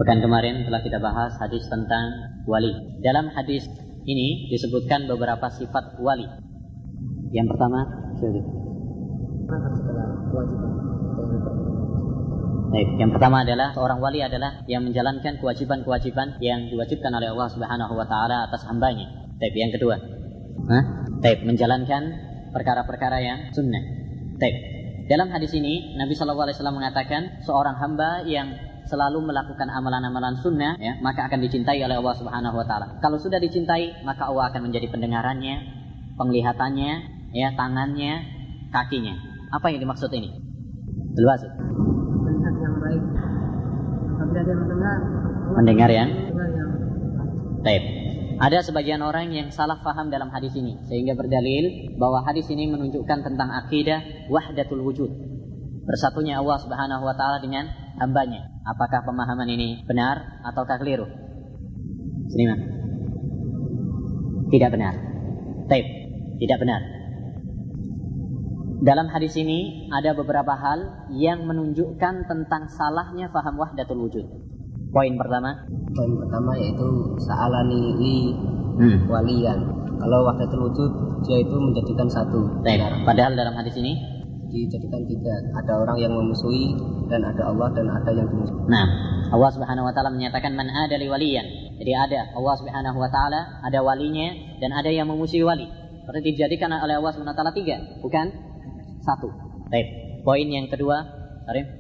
Pekan kemarin telah kita bahas hadis tentang wali. Dalam hadis ini disebutkan beberapa sifat wali. Yang pertama, yang pertama adalah seorang wali adalah yang menjalankan kewajiban-kewajiban yang diwajibkan oleh Allah Subhanahu wa taala atas hambanya. Yang kedua, menjalankan perkara-perkara yang sunnah. Dalam hadis ini Nabi SAW mengatakan seorang hamba yang selalu melakukan amalan-amalan sunnah, maka akan dicintai oleh Allah Subhanahu wa taala. Kalau sudah dicintai, maka Allah akan menjadi pendengarannya, penglihatannya, tangannya, kakinya. Apa yang dimaksud ini? Jelas. Melihat yang baik. Apabila dia mendengar yang baik. Ada sebagian orang yang salah faham dalam hadis ini, sehingga berdalil bahwa hadis ini menunjukkan tentang akidah wahdatul wujud, bersatunya Allah Subhanahu wa taala dengan hambanya. Apakah pemahaman ini benar ataukah keliru? Sini, tidak benar. Tidak benar. Dalam hadis ini ada beberapa hal yang menunjukkan tentang salahnya faham wahdatul wujud. Poin pertama yaitu sa'alani li waliyan. Kalau wahdatul wujud dia itu menjadikan satu. Padahal dalam hadis ini dijadikan tiga. Ada orang yang memusuhi dan ada Allah dan ada yang dimusuhi. Nah, Allah Subhanahu wa taala menyatakan man ada li waliyan. Jadi ada Allah Subhanahu wa taala, ada walinya dan ada yang memusuhi wali. Berarti dijadikan oleh Allah Subhanahu wa taala tiga, bukan satu. Poin yang kedua, Arif.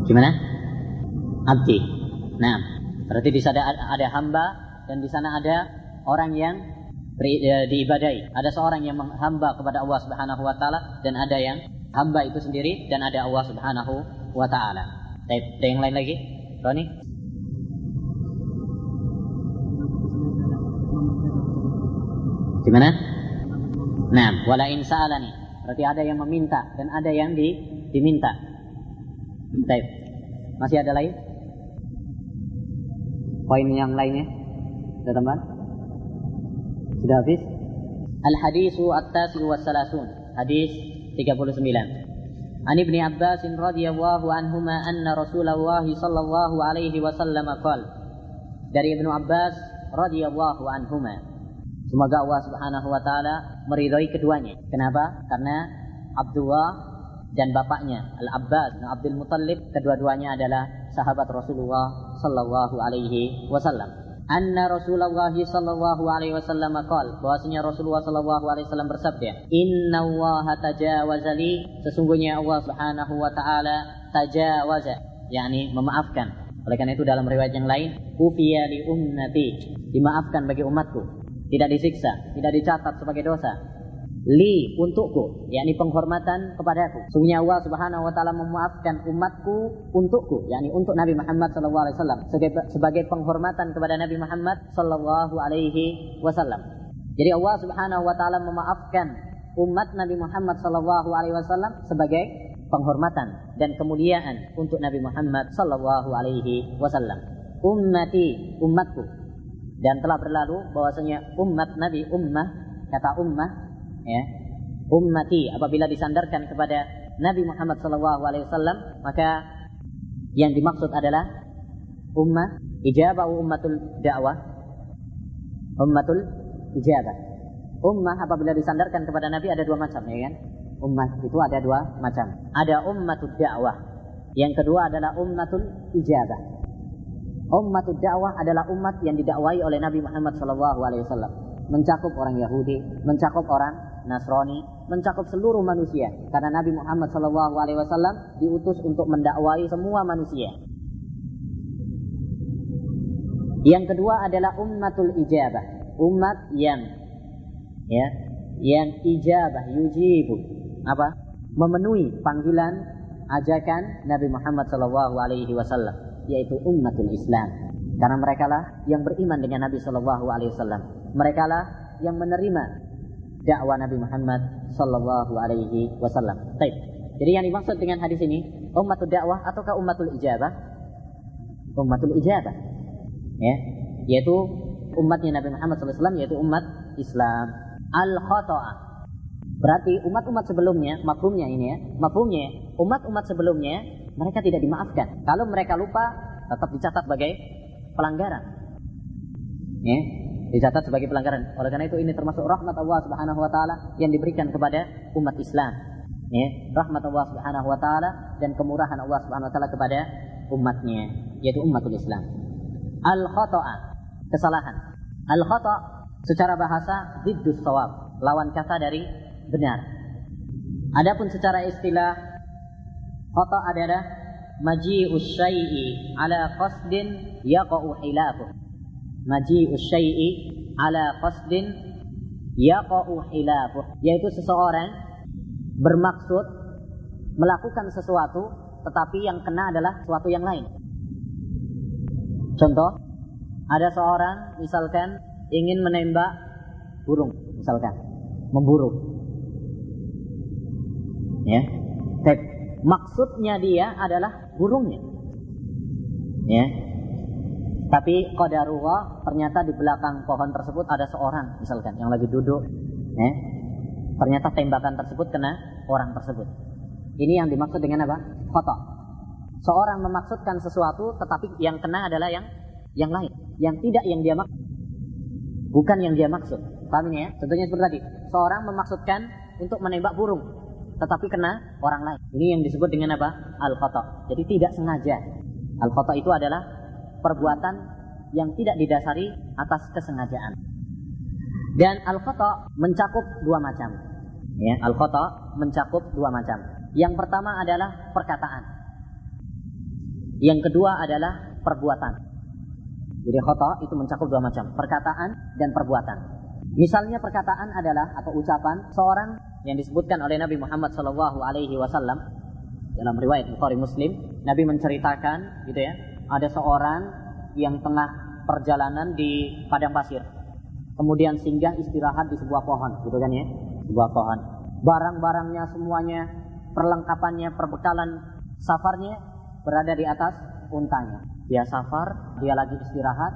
Gimana? Abdi. Nah, berarti di sana ada hamba dan di sana ada orang yang diibadai. Ada seorang yang menghamba kepada Allah Subhanahu wa taala dan ada yang hamba itu sendiri dan ada Allah Subhanahu wa taala. Ada yang lain lagi? Roni? Gimana? Nah, wala in sa'alani. Berarti ada yang meminta dan ada yang diminta. Masih ada lain? Poin yang lainnya? Sudah tambah? Sudah habis? Al-hadisu at-tasi wa salasun. Hadis 39. An Ibn Abbas radhiyallahu anhuma anna Rasulullah sallallahu alaihi wasallam qala. Dari Ibnu Abbas radhiyallahu anhuma. Semoga Allah Subhanahu wa taala meridhai keduanya. Kenapa? Karena Abdullah dan bapaknya Al-Abbas bin Abdul Muttalib, kedua-duanya adalah sahabat Rasulullah sallallahu alaihi wasallam. Anna Rasulullah sallallahu alaihi wasallam qala, bahwasanya Rasulullah sallallahu alaihi wasallam bersabda, "Innallaha tajawaza li," sesungguhnya Allah Subhanahu wa taala tajawaza, yakni memaafkan. Oleh karena itu dalam riwayat yang lain, "Ufiya li ummati," dimaafkan bagi umatku, tidak disiksa, tidak dicatat sebagai dosa. Li, untukku, yakni penghormatan kepadaku. Sungguhnya Allah Subhanahu wa taala memaafkan umatku untukku, yakni untuk Nabi Muhammad sallallahu alaihi wasallam, sebagai penghormatan kepada Nabi Muhammad sallallahu alaihi wasallam. Jadi Allah Subhanahu wa taala memaafkan umat Nabi Muhammad sallallahu alaihi wasallam sebagai penghormatan dan kemuliaan untuk Nabi Muhammad sallallahu alaihi wasallam. Ummati, umatku. Dan telah berlalu bahwasanya umat Nabi, kata ummah, ummati apabila disandarkan kepada Nabi Muhammad SAW, maka yang dimaksud adalah ummah ijabah, ummatul da'wah, ummatul ijabah. Ummah apabila disandarkan kepada Nabi ada dua macam, kan? Ummah itu ada dua macam. Ada ummatul da'wah, yang kedua adalah ummatul ijabah. Ummatul da'wah adalah umat yang didakwai oleh Nabi Muhammad SAW, mencakup orang Yahudi, mencakup orang Nasrani, mencakup seluruh manusia. Karena Nabi Muhammad SAW diutus untuk mendakwai semua manusia. Yang kedua adalah ummatul ijabah, umat yang ijabah, yujibu, memenuhi panggilan, ajakan Nabi Muhammad SAW, yaitu ummatul Islam. Karena merekalah yang beriman dengan Nabi SAW. Merekalah yang menerima dakwah Nabi Muhammad sallallahu alaihi wasallam. Baik. Jadi yang dimaksud dengan hadis ini ummatul dakwah ataukah ummatul ijabah? Ummatul ijabah. Yaitu umatnya Nabi Muhammad sallallahu alaihi wasallam, yaitu umat Islam. Al-khata'a. Berarti umat-umat sebelumnya, mafhumnya ini mafhumnya umat-umat sebelumnya mereka tidak dimaafkan. Kalau mereka lupa, tetap dicatat sebagai pelanggaran. Ya, dicatat sebagai pelanggaran. Oleh karena itu ini termasuk rahmat Allah Subhanahu wa taala yang diberikan kepada umat Islam. Ya, rahmat Allah Subhanahu wa taala dan kemurahan Allah Subhanahu wa taala kepada umatnya, yaitu umatul Islam. Al-khata'a, kesalahan. Al-khata' secara bahasa ziddus shawab, lawan kata dari benar. Adapun secara istilah, khata' adalah maji'us syai'i ala qasdin yaqa'u khilafuh. Maji'us syai'i ala qasdin yaqa'u khilafuh, yaitu seseorang bermaksud melakukan sesuatu tetapi yang kena adalah sesuatu yang lain. Contoh, ada seorang misalkan ingin menembak burung, misalkan memburu. Ya. Maksudnya dia adalah burungnya. Ya. Tapi qadarullah, ternyata di belakang pohon tersebut ada seorang misalkan yang lagi duduk. Ya. Ternyata tembakan tersebut kena orang tersebut. Ini yang dimaksud dengan apa? Khata'. Seorang memaksudkan sesuatu tetapi yang kena adalah yang lain, yang tidak yang dia maksud, bukan yang dia maksud. Paham ya? Contohnya seperti tadi, seorang memaksudkan untuk menembak burung tetapi kena orang lain. Ini yang disebut dengan apa? Al-khata'. Jadi tidak sengaja. Al-khata' itu adalah perbuatan yang tidak didasari atas kesengajaan. Dan al-khata' mencakup dua macam. Ya, al-khata' mencakup dua macam. Yang pertama adalah perkataan. Yang kedua adalah perbuatan. Jadi khata' itu mencakup dua macam, perkataan dan perbuatan. Misalnya perkataan adalah atau ucapan seorang yang disebutkan oleh Nabi Muhammad SAW dalam riwayat Bukhari Muslim. Nabi menceritakan, gitu ya, ada seorang yang tengah perjalanan di padang pasir, kemudian singgah istirahat di sebuah pohon, gitu kan ya, sebuah pohon. Barang-barangnya semuanya, perlengkapannya, perbekalan safarnya berada di atas untanya. Dia safar, dia lagi istirahat,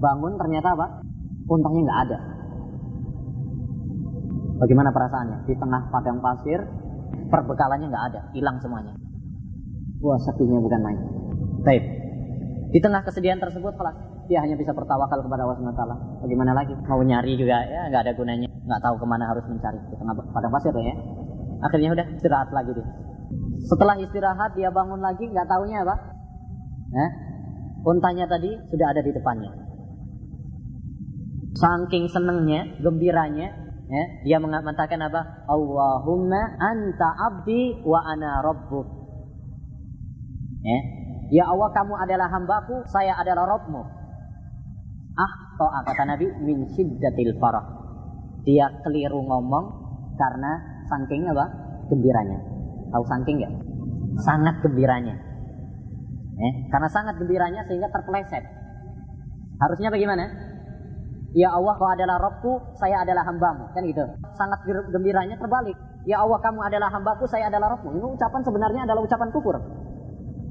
bangun ternyata apa? Untanya nggak ada. Bagaimana perasaannya? Di tengah padang pasir, perbekalannya nggak ada, hilang semuanya. Wah, sedihnya bukan main. Baik. Di tengah kesedihan tersebut, dia hanya bisa bertawakal kepada Allah SWT. Bagaimana lagi? Mau nyari juga, ya nggak ada gunanya. Nggak tahu kemana harus mencari di tengah padang pasir ya. Akhirnya udah istirahat lagi dia. Setelah istirahat dia bangun lagi, nggak taunya apa? Untanya tadi sudah ada di depannya. Saking senengnya, gembiranya, ya, dia mengatakan apa? Allahumma anta abdi wa ana rabbuk. Ya Allah, kamu adalah hambaku, saya adalah Rabbmu. To'a, kata Nabi, min syiddatil farah. Dia keliru ngomong karena saking apa? Gembiranya. Tahu saking nggak? Sangat gembiranya. Karena sangat gembiranya sehingga terpeleset. Harusnya bagaimana? Ya Allah, kau adalah Rabbku, saya adalah hambamu. Kan gitu. Sangat gembiranya terbalik. Ya Allah, kamu adalah hambaku, saya adalah Rabbmu. Ini ucapan sebenarnya adalah ucapan kufur.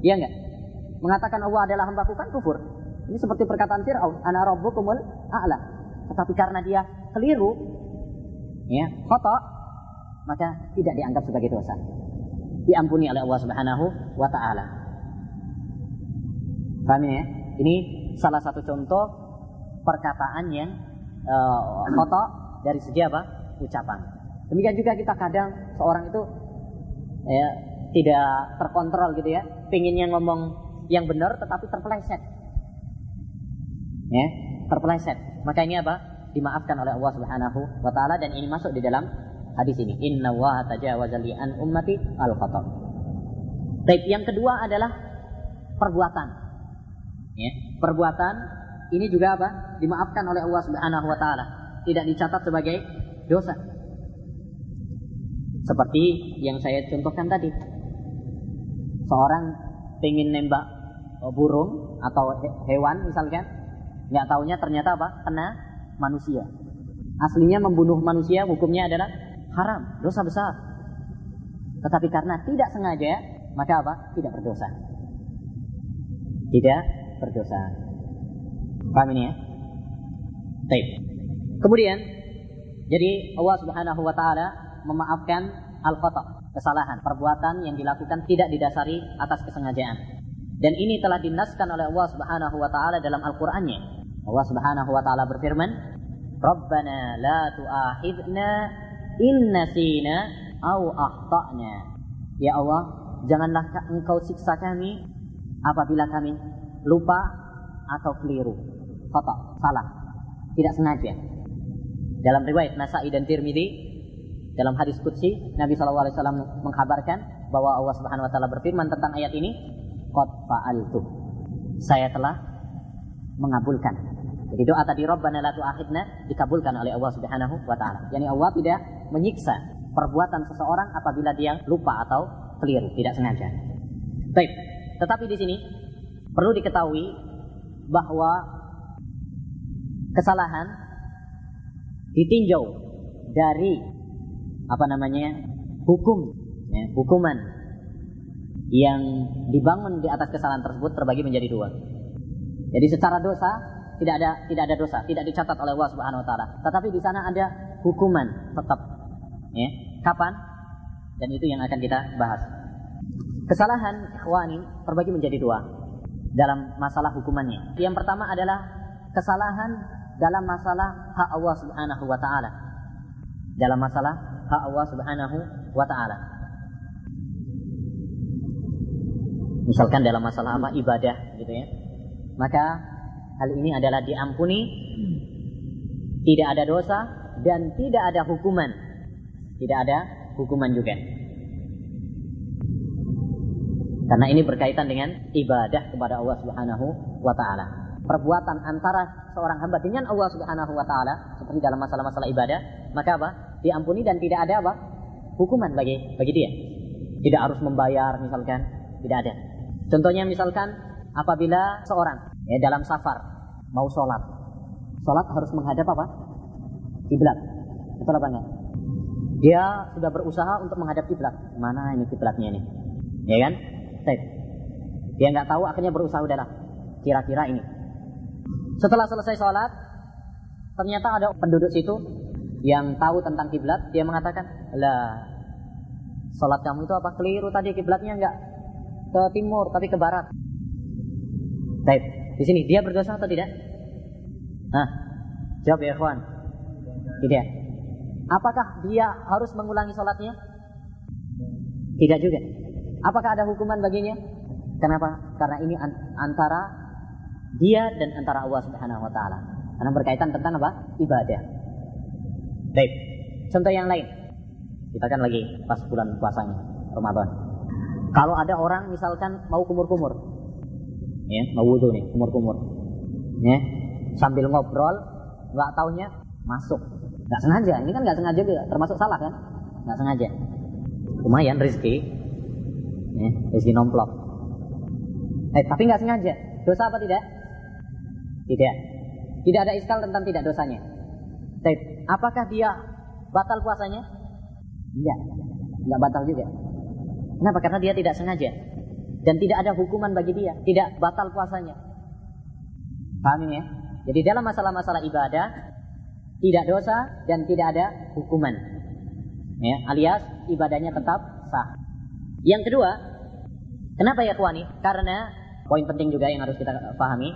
Iya enggak? Mengatakan Allah adalah hambaku kan kufur. Ini seperti perkataan Fir'aun, ana rabbukumul a'la. Tetapi karena dia keliru, ya, khata', maka tidak dianggap sebagai dosa. Diampuni oleh Allah Subhanahu wa taala. Paham ya? Ini salah satu contoh perkataan yang khata' dari segi apa? Ucapan. Demikian juga kita kadang seorang itu ya, tidak terkontrol gitu ya, pengennya ngomong yang benar tetapi terpeleset. Ya, terpeleset. Maka ini apa? Dimaafkan oleh Allah Subhanahu wa taala dan ini masuk di dalam hadis ini. Innallaha tajawaza li an ummati al-khata'. Baik, yang kedua adalah perbuatan. Ya, perbuatan ini juga apa? Dimaafkan oleh Allah Subhanahu wa taala. Tidak dicatat sebagai dosa. Seperti yang saya contohkan tadi. Seorang pengen nembak burung atau hewan misalkan, nggak taunya ternyata apa? Kena manusia. Aslinya membunuh manusia hukumnya adalah haram, dosa besar. Tetapi karena tidak sengaja, maka apa? Tidak berdosa. Tidak berdosa. Paham ini ya? Baik. Kemudian, jadi Allah Subhanahu wa taala memaafkan al-khata'. kesalahan, perbuatan yang dilakukan tidak didasari atas kesengajaan. Dan ini telah dinaskan oleh Allah Subhanahu wa taala dalam Al-Qur'annya. Allah Subhanahu wa taala berfirman, "Rabbana la tu'akhidna in nasina aw akhtana." Ya Allah, janganlah Engkau siksa kami apabila kami lupa atau keliru. Khata, salah, tidak sengaja. Dalam riwayat Nasa'i dan Tirmidzi, dalam hadis qudsi, Nabi SAW mengkabarkan bahwa Allah Subhanahu wa taala berfirman tentang ayat ini, "Qad fa'altu." Saya telah mengabulkan. Jadi doa tadi Rabbana la tu'akhidna dikabulkan oleh Allah Subhanahu wa taala. Yani Allah tidak menyiksa perbuatan seseorang apabila dia lupa atau keliru, tidak sengaja. Baik, tetapi di sini perlu diketahui bahwa kesalahan ditinjau dari hukuman yang dibangun di atas kesalahan tersebut terbagi menjadi dua. Jadi secara dosa tidak ada dosa, tidak dicatat oleh Allah Subhanahu wa taala. Tetapi di sana ada hukuman tetap. Ya. Kapan? Dan itu yang akan kita bahas. Kesalahan ikhwani terbagi menjadi dua dalam masalah hukumannya. Yang pertama adalah kesalahan dalam masalah hak Allah Subhanahu wa taala. Dalam masalah hak Allah Subhanahu wa ta'ala. Misalkan dalam masalah ibadah gitu ya. Maka hal ini adalah diampuni, tidak ada dosa dan tidak ada hukuman. Tidak ada hukuman juga. Karena ini berkaitan dengan ibadah kepada Allah Subhanahu wa ta'ala. Perbuatan antara seorang hamba dengan Allah Subhanahu wa ta'ala seperti dalam masalah-masalah ibadah, maka diampuni dan tidak ada hukuman bagi dia. Tidak harus membayar misalkan, tidak ada. Contohnya misalkan apabila seorang dalam safar mau sholat harus menghadap kiblat. Betul apa enggak? Dia sudah berusaha untuk menghadap kiblat. Mana ini kiblatnya ini? Ya kan? Dia nggak tahu, akhirnya berusaha udahlah. Kira-kira ini. Setelah selesai sholat, ternyata ada penduduk situ yang tahu tentang kiblat. Dia mengatakan, "Lah, sholat kamu itu keliru tadi, kiblatnya enggak ke timur tapi ke barat." Baik, di sini dia berdosa atau tidak? Jawab ya ikhwan. Tidak. Apakah dia harus mengulangi sholatnya? Tidak juga. Apakah ada hukuman baginya? Kenapa? Karena ini antara dia dan antara Allah Subhanahu wa taala. Karena berkaitan tentang ibadah. Baik. Contoh yang lain. Kita kan lagi pas bulan puasanya, Ramadan. Kalau ada orang misalkan mau kumur-kumur. Ya, mau wudu nih, kumur-kumur. Ya, sambil ngobrol, enggak taunya masuk. Enggak sengaja. Ini kan enggak sengaja juga, termasuk salah kan? Enggak sengaja. Lumayan rezeki. Ya, rezeki nomplok. Tapi enggak sengaja. Dosa apa tidak? Tidak. Tidak ada iskal tentang tidak dosanya. Apakah dia batal puasanya? Enggak batal juga. Kenapa? Karena dia tidak sengaja. Dan tidak ada hukuman bagi dia. Tidak batal puasanya. Paham ini ya? Jadi dalam masalah-masalah ibadah, tidak dosa dan tidak ada hukuman. Ya, alias ibadahnya tetap sah. Yang kedua, kenapa ya ikhwani? Karena poin penting juga yang harus kita pahami.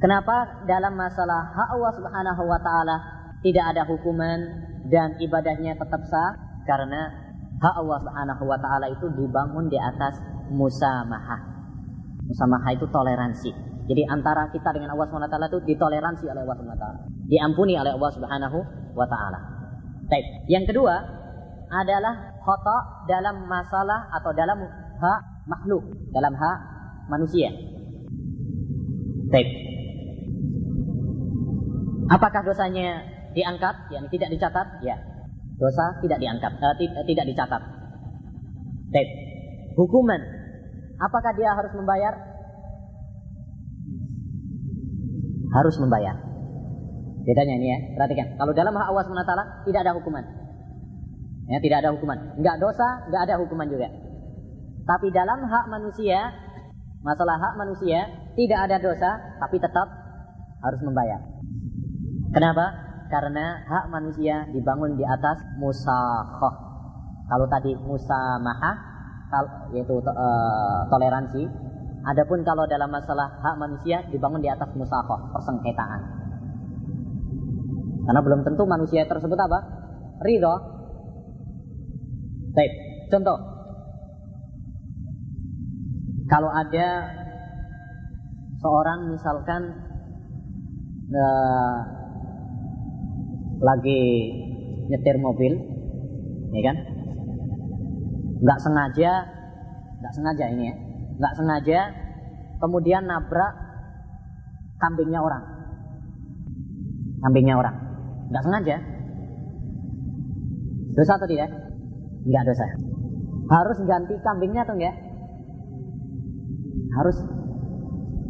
Kenapa dalam masalah hak Allah Subhanahu wa taala tidak ada hukuman dan ibadahnya tetap sah? Karena hak Allah Subhanahu wa taala itu dibangun di atas musamahah. Musamahah itu toleransi. Jadi antara kita dengan Allah Subhanahu wa taala itu ditoleransi oleh Allah Subhanahu wa taala. Diampuni oleh Allah Subhanahu wa taala. Baik. Yang kedua adalah khata dalam masalah atau dalam hak makhluk, dalam hak manusia. Baik. Apakah dosanya diangkat? Yang tidak dicatat? Ya. Dosa tidak diangkat, tidak dicatat. Baik. Hukuman. Apakah dia harus membayar? Harus membayar. Bedanya ini ya, perhatikan. Kalau dalam hak Allah SWT tidak ada hukuman. Ya, tidak ada hukuman. Enggak dosa, enggak ada hukuman juga. Tapi dalam hak manusia, masalah hak manusia, tidak ada dosa, tapi tetap harus membayar. Kenapa? Karena hak manusia dibangun di atas musakhah. Kalau tadi musamahah, yaitu toleransi. Adapun kalau dalam masalah hak manusia dibangun di atas musaqah, persengketaan. Karena belum tentu manusia tersebut apa? Ridho. Baik, contoh. Kalau ada seorang misalkan lagi nyetir mobil, ya kan? Nggak sengaja ini ya, nggak sengaja kemudian nabrak kambingnya orang, nggak sengaja. Dosa atau tidak? Nggak dosa. Harus ganti kambingnya atau enggak? Harus.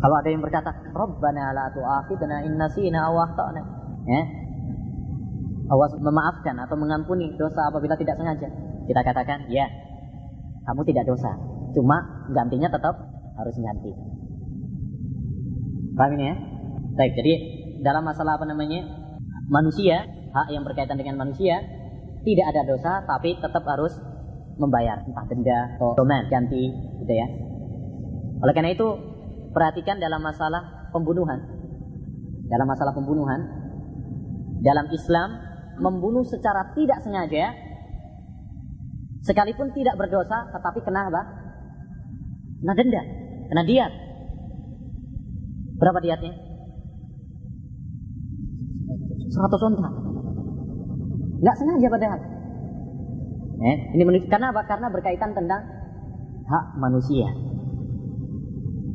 Kalau ada yang berkata, Rabbana la tu'akhidna in nasina aw akhtana, ya, Allah memaafkan atau mengampuni dosa apabila tidak sengaja. Kita katakan, ya, kamu tidak dosa, cuma gantinya tetap harus ganti. Paham ini ya? Baik, jadi dalam masalah manusia, hak yang berkaitan dengan manusia, tidak ada dosa, tapi tetap harus membayar, entah denda atau doman, ganti, gitu ya. Oleh karena itu, perhatikan dalam masalah pembunuhan. Dalam Islam, membunuh secara tidak sengaja, sekalipun tidak berdosa, tetapi kena apa? Kena denda, kena diat. Berapa diatnya? 100 unta. Nggak sengaja padahal. Ini karena apa? Karena berkaitan tentang hak manusia.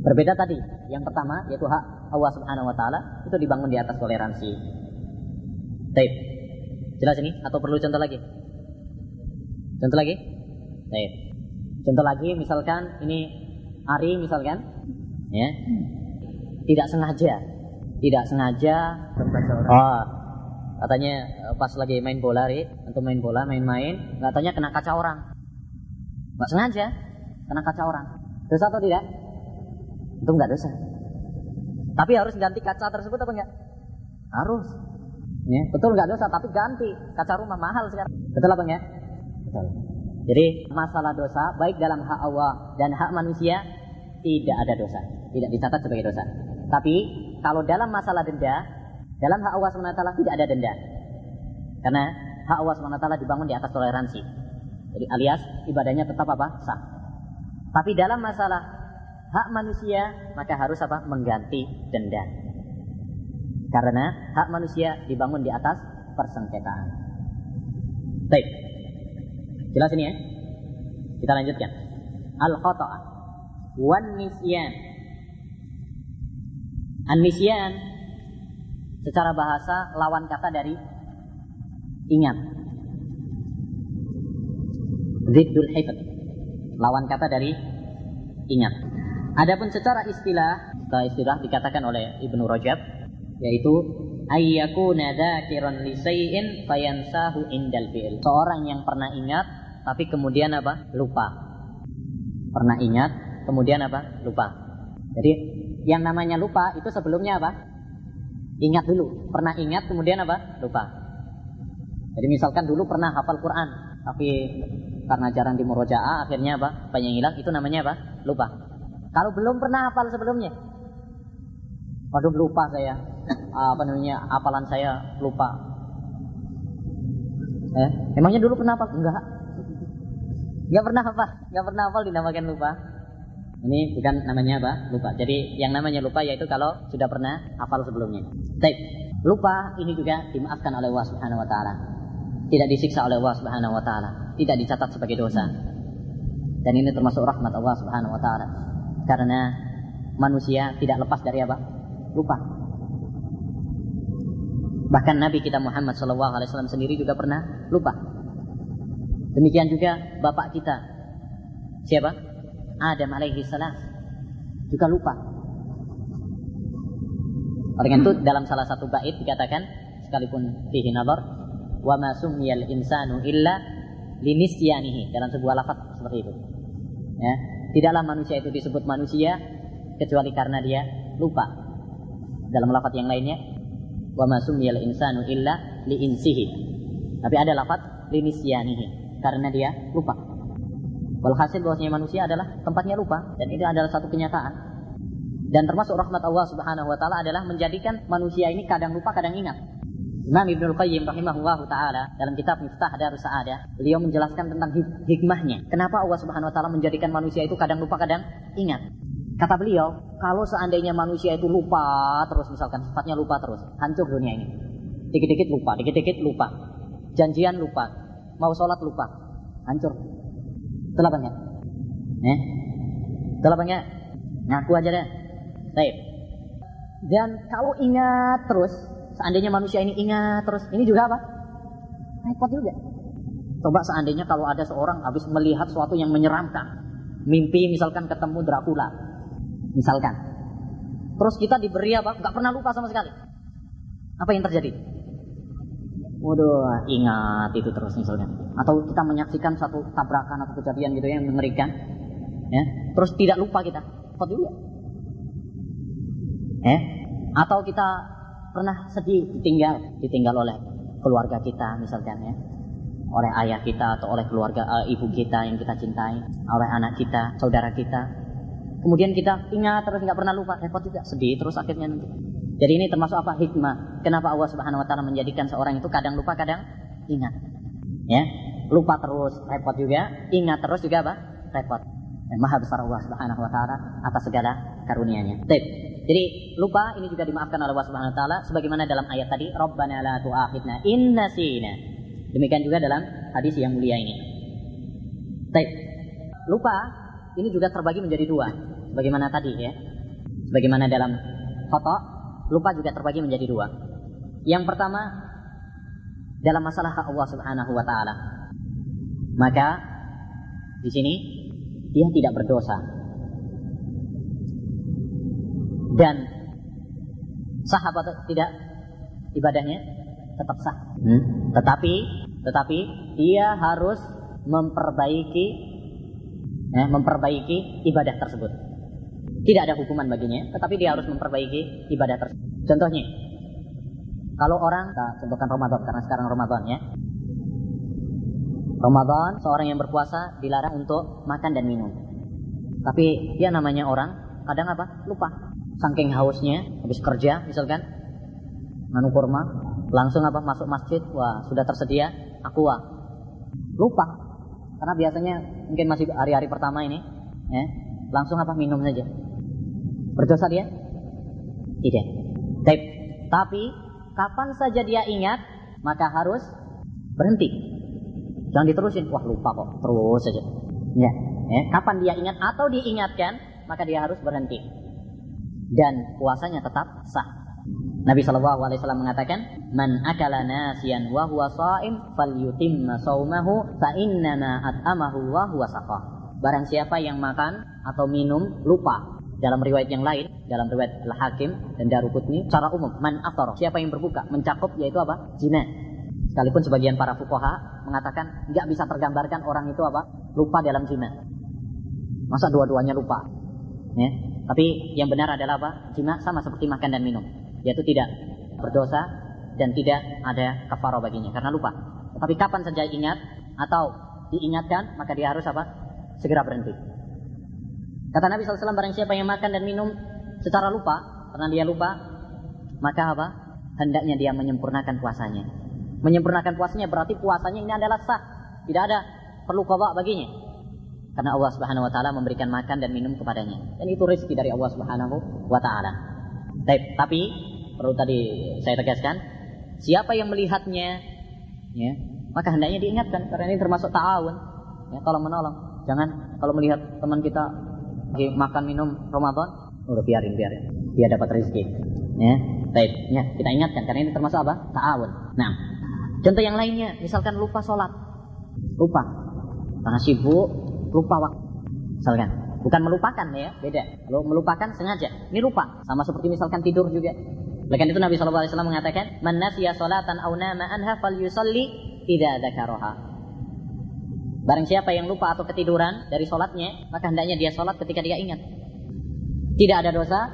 Berbeda tadi, yang pertama yaitu hak Allah Subhanahu wa taala, itu dibangun di atas toleransi. Baik. Jelas ini atau perlu contoh lagi? Baik. Contoh lagi misalkan ini Ari misalkan, ya. Tidak sengaja. Katanya pas lagi main bola, main-main, katanya kena kaca orang. Enggak sengaja kena kaca orang. Dosa atau tidak? Itu enggak dosa. Tapi harus ganti kaca tersebut apa enggak? Harus. Ya, betul enggak dosa, tapi ganti kaca rumah mahal sekarang. Betul apa enggak? Betul. Jadi masalah dosa baik dalam hak Allah dan hak manusia tidak ada dosa, tidak dicatat sebagai dosa. Tapi kalau dalam masalah denda, dalam hak Allah SWT tidak ada denda. Karena hak Allah SWT dibangun di atas toleransi. Jadi alias ibadahnya tetap apa? Sah. Tapi dalam masalah hak manusia maka harus apa? Mengganti denda. Karena hak manusia dibangun di atas persengketaan. Baik. Jelas ini ya? Kita lanjutkan. Al-khata' wan nisyan. An-nisyan secara bahasa lawan kata dari ingat. Ziddul hifdz. Lawan kata dari ingat. Adapun secara istilah dikatakan oleh Ibnu Rajab, yaitu ayyakuna dzakiran li syai'in fayansahu indal fi'l. Seorang yang pernah ingat tapi kemudian apa? Lupa. Pernah ingat kemudian apa? Lupa. Jadi yang namanya lupa itu sebelumnya apa? Ingat dulu. Pernah ingat kemudian apa? Lupa. Jadi misalkan dulu pernah hafal Quran, tapi karena jarang di murojaah akhirnya apa? Banyak yang hilang, itu namanya apa? Lupa. Kalau belum pernah hafal sebelumnya, waduh lupa saya, hafalan saya lupa. Emangnya dulu pernah hafal? Enggak pernah hafal dinamakan lupa. Ini bukan namanya apa? Lupa. Jadi yang namanya lupa yaitu kalau sudah pernah hafal sebelumnya. Baik. Lupa ini juga dimaafkan oleh Allah Subhanahu wa taala. Tidak disiksa oleh Allah Subhanahu wa taala, tidak dicatat sebagai dosa. Dan ini termasuk rahmat Allah Subhanahu wa taala. Karena manusia tidak lepas dari apa? Lupa. Bahkan Nabi kita Muhammad SAW sendiri juga pernah lupa. Demikian juga bapak kita. Siapa? Adam alaihi salam juga lupa. Oleh karena itu dalam salah satu bait dikatakan, sekalipun fihi nazar, wa ma summiyal insanu illa linisyanihi, dalam sebuah lafaz seperti itu. Ya, tidaklah manusia itu disebut manusia kecuali karena dia lupa. Dalam lafaz yang lainnya, wa ma summiyal insanu illa liinsihi. Tapi ada lafaz linisyanihi, karena dia lupa. Walhasil bahwasanya manusia adalah tempatnya lupa, dan itu adalah satu kenyataan. Dan termasuk rahmat Allah Subhanahu wa taala adalah menjadikan manusia ini kadang lupa, kadang ingat. Imam Ibnul Qayyim rahimahullahu taala dalam kitab Miftah Darus Sa'adah, beliau menjelaskan tentang hikmahnya. Kenapa Allah Subhanahu wa taala menjadikan manusia itu kadang lupa, kadang ingat. Kata beliau, kalau seandainya manusia itu lupa terus, misalkan sifatnya lupa terus, hancur dunia ini. Dikit-dikit lupa, dikit-dikit lupa. Janjian lupa, mau sholat lupa, hancur. Betul apa enggak? Betul apa enggak? Ngaku aja deh. Baik. Dan kalau ingat terus, seandainya manusia ini ingat terus, ini juga apa? Repot juga. Coba seandainya kalau ada seorang habis melihat sesuatu yang menyeramkan, mimpi misalkan ketemu Dracula, misalkan. Terus kita diberi apa? Gak pernah lupa sama sekali. Apa yang terjadi? Waduh, ingat itu terus misalkan. Atau kita menyaksikan satu tabrakan atau kejadian gitu yang mengerikan, ya. Terus tidak lupa kita. Repot juga. Atau kita pernah sedih, ditinggal oleh keluarga kita misalkan, ya, oleh ayah kita atau oleh keluarga ibu kita yang kita cintai, oleh anak kita, saudara kita. Kemudian kita ingat terus, nggak pernah lupa, repot juga, sedih terus akhirnya nanti. Jadi ini termasuk apa? Hikmah. Kenapa Allah Subhanahu wa taala menjadikan seorang itu kadang lupa, kadang ingat. Ya, lupa terus repot juga, ingat terus juga apa? Repot. Maha besar Allah Subhanahu wa taala atas segala karunia-Nya. Jadi lupa ini juga dimaafkan oleh Allah Subhanahu wa taala sebagaimana dalam ayat tadi, Rabbana la tu'akhidna in nasina. Demikian juga dalam hadis yang mulia ini. Lupa ini juga terbagi menjadi dua. Sebagaimana tadi, ya. Sebagaimana dalam khata', lupa juga terbagi menjadi dua. Yang pertama, dalam masalah hak Allah Subhanahu wa taala. Maka di sini dia tidak berdosa. Dan sah atau tidak ibadahnya? Tetap sah. Tetapi dia harus memperbaiki ibadah tersebut. Tidak ada hukuman baginya, tetapi dia harus memperbaiki ibadah tersebut. Contohnya, kalau orang, kita contohkan Ramadan, karena sekarang Ramadan, ya. Ramadan, seorang yang berpuasa dilarang untuk makan dan minum. Tapi dia namanya orang, kadang apa? Lupa. Saking hausnya, habis kerja misalkan, nganu kurma, langsung apa? Masuk masjid, wah sudah tersedia aqua. Lupa. Karena biasanya mungkin masih hari-hari pertama ini, ya, langsung apa? Minum saja. Berdosa dia? Tidak. Tapi kapan saja dia ingat, maka harus berhenti. Jangan diterusin. Wah lupa kok, terus saja. Ya. Kapan dia ingat atau diingatkan, maka dia harus berhenti. Dan puasanya tetap sah. Nabi SAW mengatakan, Man akala nasiyan wa huwa sha'im falyutimma shaumahu fa innama at'amahu wa huwa saqah. Barang siapa yang makan atau minum lupa. Dalam riwayat yang lain, dalam riwayat Al-Hakim dan Daruqutni, secara umum, man aftar, siapa yang berbuka, mencakup yaitu apa? Zina. Sekalipun sebagian para fuqaha mengatakan enggak bisa tergambarkan orang itu apa? Lupa dalam zina. Masa dua-duanya lupa? Ya. Tapi yang benar adalah apa? Zina sama seperti makan dan minum, yaitu tidak berdosa dan tidak ada kafarah baginya karena lupa. Tetapi kapan saja ingat atau diingatkan, maka dia harus apa? Segera berhenti. Kata Nabi SAW, barang siapa yang makan dan minum secara lupa, karena dia lupa, maka apa? Hendaknya dia menyempurnakan puasanya. Menyempurnakan puasanya berarti puasanya ini adalah sah. Tidak ada perlu qadha baginya. Karena Allah Subhanahu wa taala memberikan makan dan minum kepadanya. Dan itu rezeki dari Allah Subhanahu wa taala. Tapi perlu tadi saya tegaskan, siapa yang melihatnya, ya, maka hendaknya diingatkan karena ini termasuk ta'awun, ya, tolong menolong. Jangan kalau melihat teman kita lagi makan minum Ramadan, udah biarin dia dapat rezeki, ya. Ya, kita ingatkan karena ini termasuk apa? Ta'awun. Nah, contoh yang lainnya, misalkan lupa sholat, lupa karena sibuk, lupa waktu, misalkan. Bukan melupakan, ya, beda. Kalau melupakan sengaja, ini lupa. Sama seperti misalkan tidur juga. Oleh karena itu Nabi SAW mengatakan, Man nasiya sholatan aw nama anha falyusalli idza dzakaraha. Barang siapa yang lupa atau ketiduran dari sholatnya, maka hendaknya dia sholat ketika dia ingat. Tidak ada dosa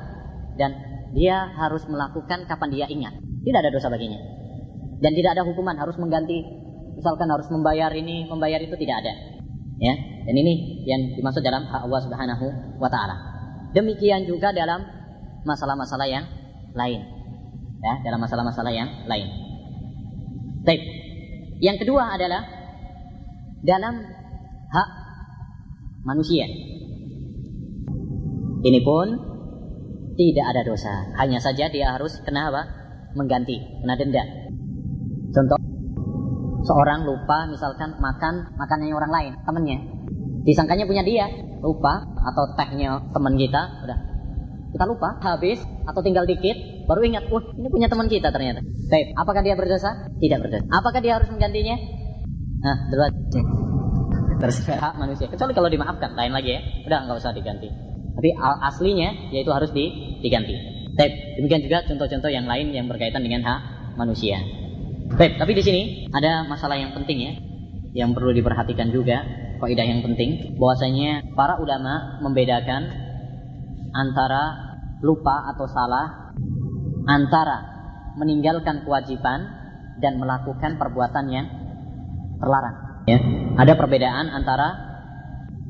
dan dia harus melakukan kapan dia ingat. Tidak ada dosa baginya. Dan tidak ada hukuman harus mengganti misalkan harus membayar ini, membayar itu, tidak ada. Ya, dan ini yang dimaksud dalam hak Allah Subhanahu wa taala. Demikian juga dalam masalah-masalah yang lain. Ya, dalam masalah-masalah yang lain. Baik. Yang kedua adalah dalam hak manusia. Ini pun tidak ada dosa. Hanya saja dia harus kena apa? Mengganti, kena denda. Contoh, seorang lupa misalkan makan makanannya orang lain, temannya. Disangkanya punya dia, lupa, atau tehnya teman kita, udah. Kita lupa, habis atau tinggal dikit, baru ingat, wah ini punya teman kita ternyata. Baik, apakah dia berdosa? Tidak berdosa. Apakah dia harus menggantinya? Nah, dua cek. Terus hak manusia. Kecuali kalau dimaafkan, lain lagi ya. Udah nggak usah diganti. Tapi aslinya yaitu harus diganti. Baik, demikian juga contoh-contoh yang lain yang berkaitan dengan hak manusia. Baik, tapi di sini ada masalah yang penting ya, yang perlu diperhatikan juga, kaidah yang penting, bahwasanya para ulama membedakan antara lupa atau salah, antara meninggalkan kewajiban dan melakukan perbuatan yang terlarang. Ya, ada perbedaan antara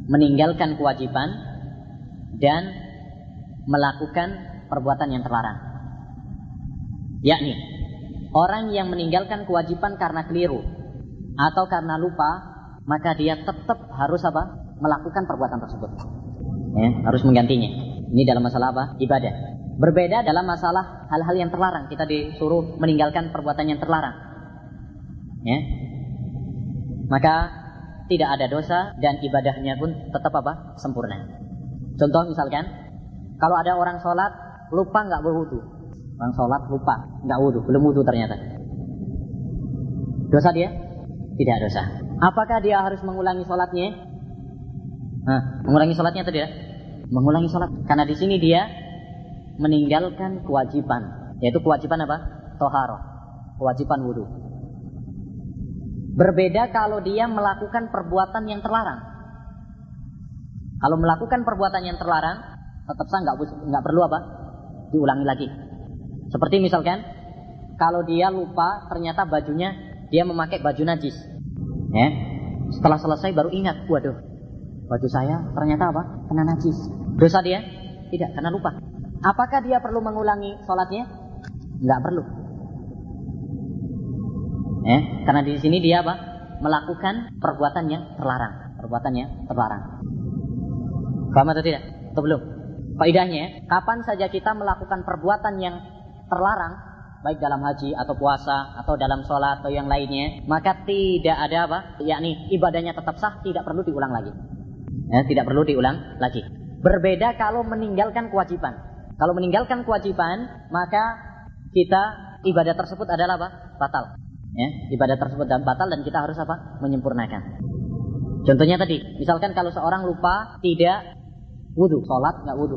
meninggalkan kewajiban dan melakukan perbuatan yang terlarang. Yakni, orang yang meninggalkan kewajiban karena keliru atau karena lupa, maka dia tetap harus apa? Melakukan perbuatan tersebut. Ya, harus menggantinya. Ini dalam masalah apa? Ibadah. Berbeda dalam masalah hal-hal yang terlarang. Kita disuruh meninggalkan perbuatan yang terlarang. Ya. Maka tidak ada dosa dan ibadahnya pun tetap apa? Sempurna. Contoh misalkan, kalau ada orang sholat lupa nggak berwudu. Orang sholat lupa nggak wudu, belum wudu ternyata. Dosa dia? Tidak dosa. Apakah dia harus mengulangi sholatnya? Mengulangi sholatnya atau tidak? Mengulangi sholat. Karena di sini dia meninggalkan kewajiban, yaitu kewajiban apa? Toharoh, kewajiban wudu. Berbeda kalau dia melakukan perbuatan yang terlarang. Kalau melakukan perbuatan yang terlarang, tetap sah, nggak perlu apa? Diulangi lagi. Seperti misalkan, kalau dia lupa ternyata bajunya dia memakai baju najis. Ya, setelah selesai baru ingat, waduh, baju saya ternyata apa? Kena najis. Dosa dia? Tidak, karena lupa. Apakah dia perlu mengulangi sholatnya? Nggak perlu. Karena di sini dia apa? Melakukan perbuatan yang terlarang. Perbuatan yang terlarang. Paham atau tidak? Atau belum? Faedahnya, kapan saja kita melakukan perbuatan yang terlarang, baik dalam haji atau puasa atau dalam sholat atau yang lainnya, maka tidak ada apa? Yakni ibadahnya tetap sah, tidak perlu diulang lagi. Tidak perlu diulang lagi. Berbeda kalau meninggalkan kewajiban. Kalau meninggalkan kewajiban, maka kita ibadah tersebut adalah apa? Batal. Ibadah tersebut batal dan kita harus apa? Menyempurnakan. Contohnya tadi, misalkan kalau seorang lupa tidak wudu, sholat nggak wudu.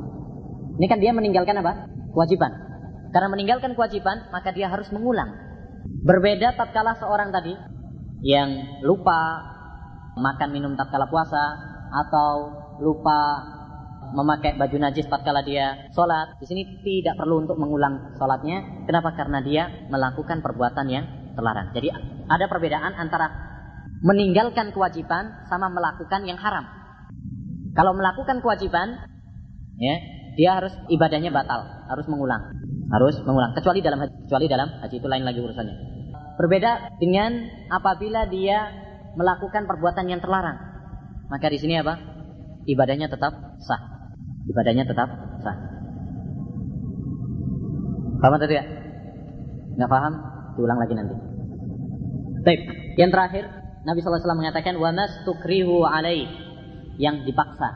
Ini kan dia meninggalkan apa? Kewajiban. Karena meninggalkan kewajiban, maka dia harus mengulang. Berbeda tatkala seorang tadi yang lupa makan minum tatkala puasa atau lupa memakai baju najis tatkala dia sholat. Di sini tidak perlu untuk mengulang sholatnya. Kenapa? Karena dia melakukan perbuatan yang terlarang. Jadi ada perbedaan antara meninggalkan kewajiban sama melakukan yang haram. Kalau melakukan kewajiban, ya, dia harus ibadahnya batal, harus mengulang. Kecuali dalam haji itu lain lagi urusannya. Berbeda dengan apabila dia melakukan perbuatan yang terlarang. Maka di sini apa? Ibadahnya tetap sah. Paham atau tidak? Nggak paham? Diulang lagi nanti. Baik. Yang terakhir, Nabi SAW mengatakan wa mastukrihu alaih, yang dipaksa.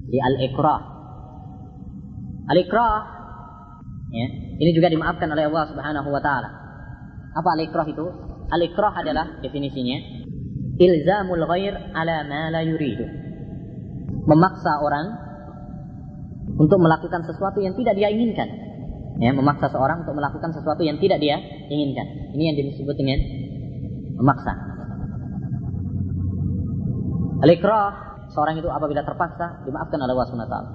Di al-ikrah. Al-ikrah, ya, ini juga dimaafkan oleh Allah Subhanahu wa taala. Apa al-ikrah itu? Al-ikrah adalah definisinya ilzamul ghair ala ma la yuridu. Memaksa orang untuk melakukan sesuatu yang tidak dia inginkan. Ya, memaksa seorang untuk melakukan sesuatu yang tidak dia inginkan. Ini yang disebut dengan memaksa. Al-ikrah, seorang itu apabila terpaksa dimaafkan oleh Allah Subhanahu wa taala.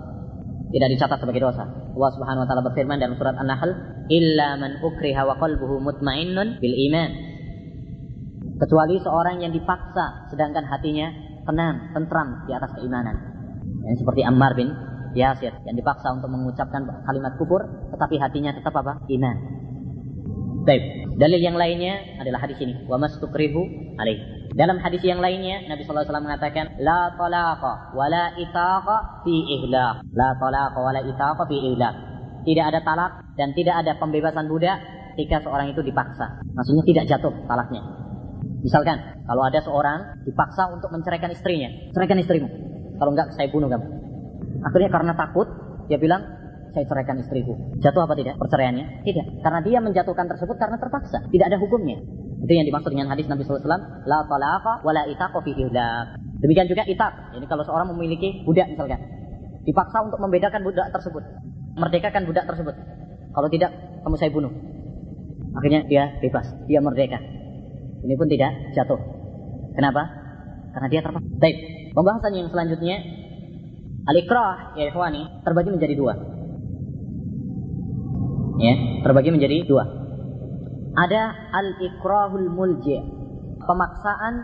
Tidak dicatat sebagai dosa. Allah Subhanahu wa taala berfirman dalam surat An-Nahl, "Illa man ukriha wa qalbuhu mutmainnun bil iman." kecuali seorang yang dipaksa sedangkan hatinya tenang, tentram di atas keimanan. Yang seperti Ammar bin Yasir yang dipaksa untuk mengucapkan kalimat kufur tetapi hatinya tetap apa? Iman. Baik. Dalil yang lainnya adalah hadis ini, wa mastukrihu alaih. Dalam hadis yang lainnya Nabi sallallahu alaihi wasallam mengatakan la talaqa wa la itaqa fi ihlaq. La talaqa wa la itaqa fi ihlaq. Tidak ada talak dan tidak ada pembebasan budak ketika seorang itu dipaksa. Maksudnya tidak jatuh talaknya. Misalkan kalau ada seorang dipaksa untuk menceraikan istrinya, ceraikan istrimu. Kalau enggak saya bunuh kamu. Akhirnya karena takut dia bilang saya ceraikan istriku. Jatuh apa tidak perceraiannya? Tidak. Karena dia menjatuhkan tersebut karena terpaksa. Tidak ada hukumnya. Itu yang dimaksud dengan hadis Nabi sallallahu alaihi wasallam, la talaqa wa la itaqa fi ihlaq. Demikian juga itaq. Jadi kalau seorang memiliki budak misalkan, dipaksa untuk membedakan budak tersebut, merdekakan budak tersebut. Kalau tidak, kamu saya bunuh. Akhirnya dia bebas, dia merdeka. Ini pun tidak jatuh. Kenapa? Karena dia terpaksa. Baik. Pembahasan yang selanjutnya, al-ikrah ya ikhwani terbagi menjadi dua. Ya, terbagi menjadi dua. Ada al-ikrahul mulji', pemaksaan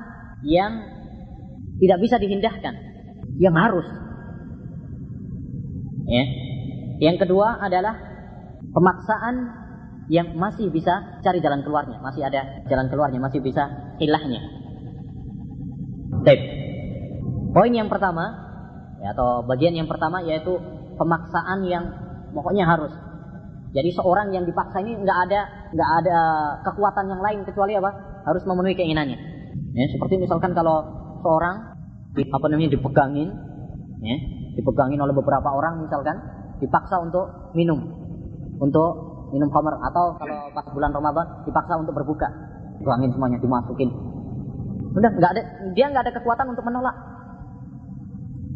yang tidak bisa dihindahkan, yang harus. Ya. Yang kedua adalah pemaksaan yang masih bisa cari jalan keluarnya, masih ada jalan keluarnya, masih bisa hilahnya. Baik. Poin yang pertama, ya, atau bagian yang pertama yaitu pemaksaan yang pokoknya harus. Jadi seorang yang dipaksa ini nggak ada kekuatan yang lain kecuali apa? Harus memenuhi keinginannya. Ya, seperti misalkan kalau seorang dipegangin, ya, dipegangin oleh beberapa orang misalkan, dipaksa untuk minum khamr, atau kalau pas bulan Ramadan dipaksa untuk berbuka, pegangin semuanya, dimasukin. Udah dia nggak ada kekuatan untuk menolak.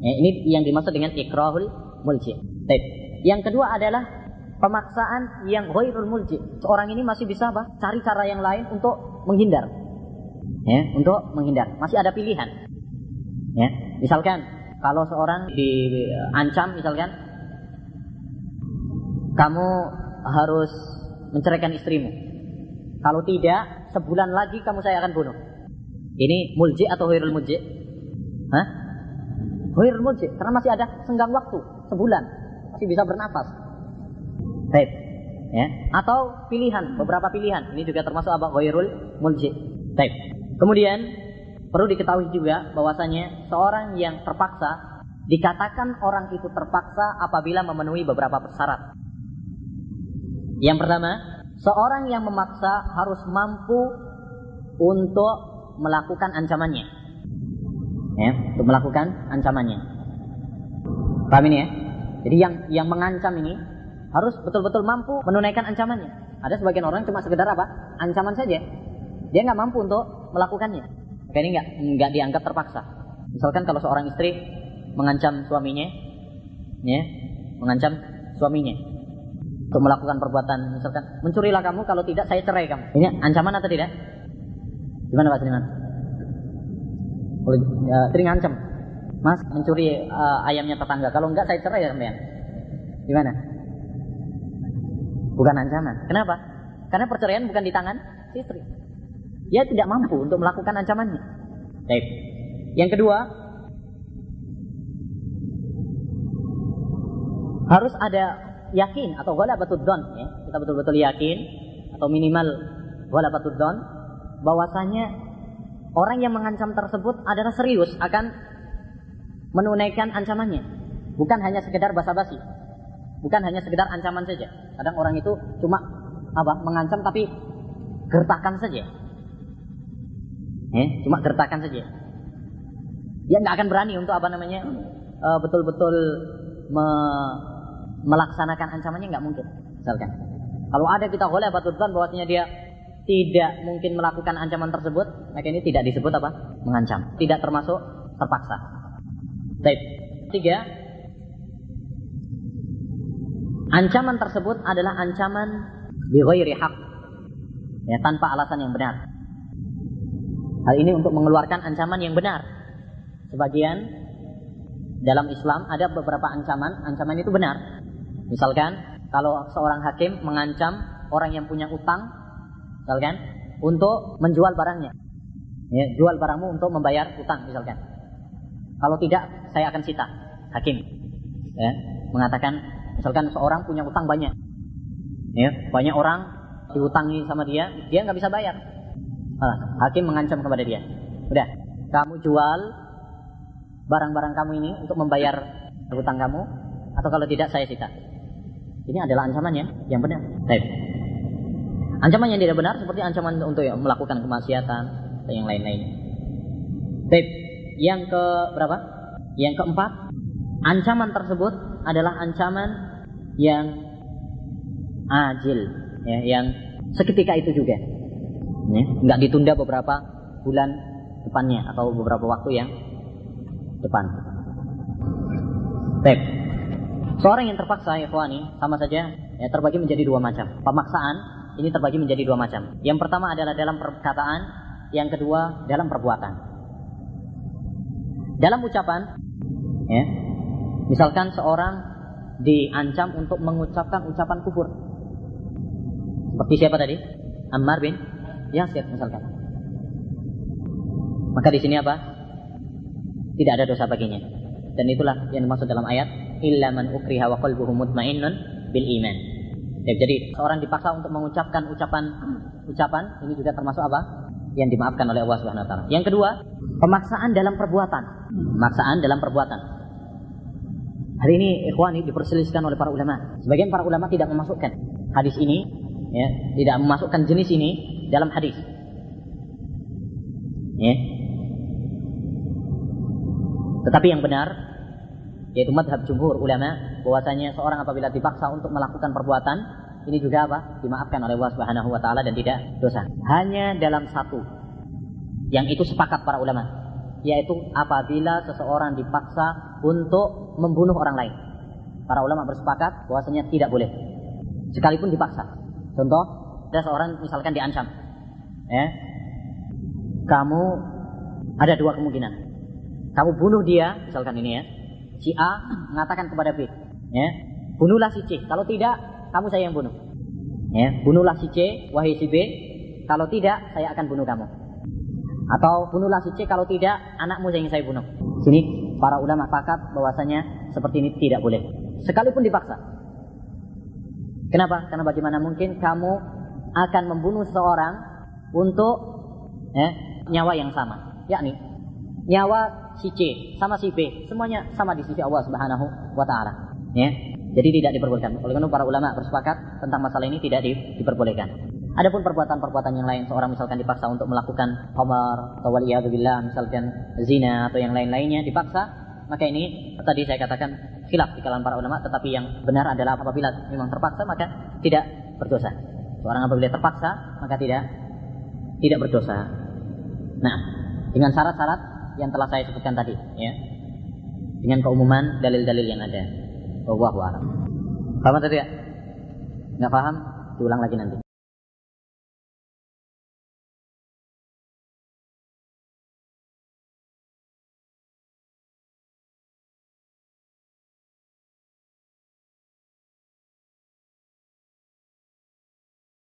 Ya, ini yang dimaksud dengan ikrahul mulji'. Baik. Yang kedua adalah pemaksaan yang ghairul mulji'. Seorang ini masih bisa apa? Cari cara yang lain untuk menghindar. Ya, untuk menghindar. Masih ada pilihan. Ya, misalkan kalau seorang diancam misalkan kamu harus menceraikan istrimu. Kalau tidak, sebulan lagi saya akan bunuh. Ini mulji' atau ghairul mulji'? Hah? Ghairul mulji', karena masih ada senggang waktu sebulan, masih bisa bernafas. Baik, ya. Atau pilihan, beberapa pilihan. Ini juga termasuk apa? Ghairul mulji'. Baik. Kemudian perlu diketahui juga bahwasanya seorang yang terpaksa dikatakan orang itu terpaksa apabila memenuhi beberapa syarat. Yang pertama, seorang yang memaksa harus mampu untuk melakukan ancamannya. Ya, untuk melakukan ancamannya. Paham ini ya? Jadi yang mengancam ini harus betul-betul mampu menunaikan ancamannya. Ada sebagian orang cuma sekedar apa? Ancaman saja. Dia nggak mampu untuk melakukannya. Maka ini nggak dianggap terpaksa. Misalkan kalau seorang istri mengancam suaminya, ya, mengancam suaminya untuk melakukan perbuatan, misalkan mencurilah kamu, kalau tidak saya cerai kamu. Ini ancaman atau tidak? Gimana Pak Seniman? Sering ngancam, Mas mencuri ayamnya tetangga, kalau enggak saya cerai ya sampean. Gimana? Bukan ancaman. Kenapa? Karena perceraian bukan di tangan istri. Dia tidak mampu untuk melakukan ancamannya. Baik. Yang kedua, harus ada yakin atau ghalabatud dzan, ya. Kita betul-betul yakin atau minimal ghalabatud dzan bahwasanya orang yang mengancam tersebut adalah serius akan menunaikan ancamannya. Bukan hanya sekedar basa-basi. Bukan hanya sekedar ancaman saja. Kadang orang itu cuma mengancam tapi gertakan saja. Cuma gertakan saja. Dia nggak akan berani untuk betul-betul melaksanakan ancamannya, nggak mungkin. Misalkan, kalau ada kita ghalabatud dzan bahwasanya dia tidak mungkin melakukan ancaman tersebut, maka ini tidak disebut mengancam. Tidak termasuk terpaksa. Baik. 3, ancaman tersebut adalah ancaman bi ghairi haq, ya, tanpa alasan yang benar. Hal ini untuk mengeluarkan ancaman yang benar. Sebagian dalam Islam ada beberapa ancaman itu benar. Misalkan kalau seorang hakim mengancam orang yang punya utang, misalkan untuk menjual barangnya. Ya, jual barangmu untuk membayar utang misalkan. Kalau tidak, saya akan sita. Hakim ya, mengatakan misalkan seorang punya utang banyak. Ya, banyak orang diutangi sama dia nggak bisa bayar. Hakim mengancam kepada dia. Udah, kamu jual barang-barang kamu ini untuk membayar hutang kamu, atau kalau tidak saya sita. Ini adalah ancamannya yang benar. Baik. Ancaman yang tidak benar seperti ancaman untuk melakukan kemaksiatan dan yang lain-lain. Baik. Yang ke berapa? Yang keempat, ancaman tersebut adalah ancaman yang ajil, ya, yang seketika itu juga. Ya, enggak ditunda beberapa bulan depannya atau beberapa waktu yang depan. Baik. Seorang yang terpaksa, ya ikhwani, sama saja ya, terbagi menjadi dua macam. Pemaksaan ini terbagi menjadi dua macam. Yang pertama adalah dalam perkataan, yang kedua dalam perbuatan. Dalam ucapan, ya, misalkan seorang diancam untuk mengucapkan ucapan kufur. Seperti siapa tadi? Ammar bin Yasir misalkan. Maka di sini apa? Tidak ada dosa baginya. Dan itulah yang dimaksud dalam ayat illa man ukriha wa qalbuhu mutmainnun bil iman. Ya, jadi seorang dipaksa untuk mengucapkan ucapan ini juga termasuk apa? Yang dimaafkan oleh Allah Subhanahu wa taala. Yang kedua, pemaksaan dalam perbuatan. Pemaksaan dalam perbuatan. Hari ini ikhwani diperselisihkan oleh para ulama. Sebagian para ulama tidak memasukkan hadis ini, ya, tidak memasukkan jenis ini dalam hadis. Ya. Tetapi yang benar yaitu madhab jumhur ulama bahwasanya seorang apabila dipaksa untuk melakukan perbuatan ini juga apa? Dimaafkan oleh Allah Subhanahu wa taala dan tidak dosa. Hanya dalam satu yang itu sepakat para ulama, yaitu apabila seseorang dipaksa untuk membunuh orang lain. Para ulama bersepakat bahwasanya tidak boleh sekalipun dipaksa. Contoh, ada seorang misalkan diancam, ya, kamu ada dua kemungkinan. Kamu bunuh dia, misalkan ini ya, si A mengatakan kepada B, ya, bunuhlah si C. Kalau tidak, kamu saya yang bunuh. Ya, bunuhlah si C, wahai si B. Kalau tidak, saya akan bunuh kamu. Atau bunuhlah si C, kalau tidak, anakmu yang saya bunuh. Sini para ulama sepakat bahwasanya seperti ini tidak boleh, sekalipun dipaksa. Kenapa? Karena bagaimana mungkin kamu akan membunuh seorang untuk nyawa yang sama, yakni nyawa si C sama si B semuanya sama di sisi Allah Subhanahu wa taala. Ya. Jadi tidak diperbolehkan. Oleh karena para ulama bersepakat tentang masalah ini tidak diperbolehkan. Adapun perbuatan-perbuatan yang lain, seorang misalkan dipaksa untuk melakukan khamar atau waliyadzubillah misalkan zina atau yang lain-lainnya dipaksa, maka ini tadi saya katakan khilaf di kalangan para ulama, tetapi yang benar adalah apabila memang terpaksa maka tidak berdosa. Seorang apabila terpaksa maka tidak berdosa. Nah, dengan syarat-syarat yang telah saya sebutkan tadi, ya. Dengan keumuman dalil-dalil yang ada. Wallahu a'lam. Paham tadi ya? Enggak paham? Diulang lagi nanti.